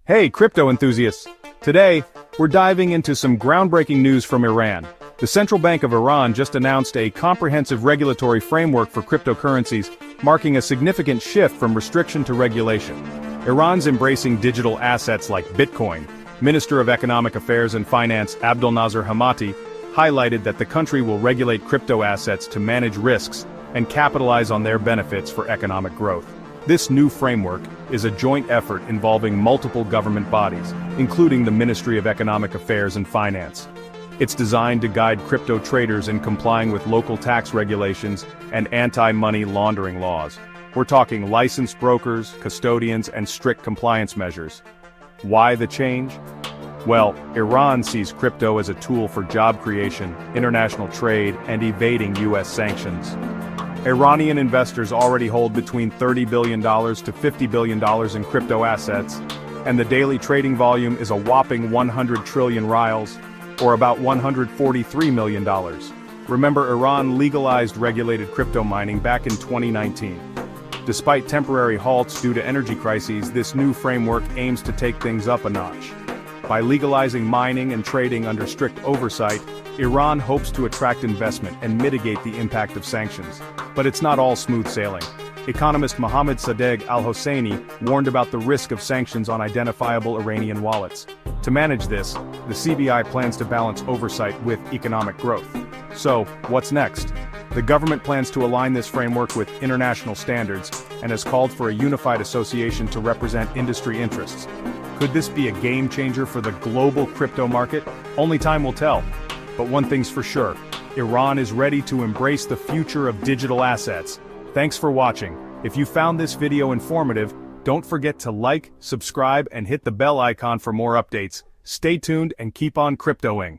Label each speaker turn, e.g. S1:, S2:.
S1: Hey, crypto enthusiasts! Today, we're diving into some groundbreaking news from Iran. The Central Bank of Iran just announced a comprehensive regulatory framework for cryptocurrencies, marking a significant shift from restriction to regulation. Iran's embracing digital assets like Bitcoin. Minister of Economic Affairs and Finance Abdolnazar Hamati highlighted that the country will regulate crypto assets to manage risks and capitalize on their benefits for economic growth. This new framework is a joint effort involving multiple government bodies, including the Ministry of Economic Affairs and Finance. It's designed to guide crypto traders in complying with local tax regulations and anti-money laundering laws. We're talking licensed brokers, custodians, and strict compliance measures. Why the change? Well, Iran sees crypto as a tool for job creation, international trade, and evading US sanctions. Iranian investors already hold between $30 billion to $50 billion in crypto assets, and the daily trading volume is a whopping 100 trillion rials, or about $143 million. Remember, Iran legalized regulated crypto mining back in 2019. Despite temporary halts due to energy crises, this new framework aims to take things up a notch. By legalizing mining and trading under strict oversight, Iran hopes to attract investment and mitigate the impact of sanctions. But it's not all smooth sailing. Economist Mohammad Sadegh al-Hosseini warned about the risk of sanctions on identifiable Iranian wallets. To manage this, the CBI plans to balance oversight with economic growth. So, what's next? The government plans to align this framework with international standards and has called for a unified association to represent industry interests. Could this be a game changer for the global crypto market? Only time will tell. But one thing's for sure, Iran is ready to embrace the future of digital assets. Thanks for watching. If you found this video informative, don't forget to like, subscribe, and hit the bell icon for more updates. Stay tuned and keep on cryptoing.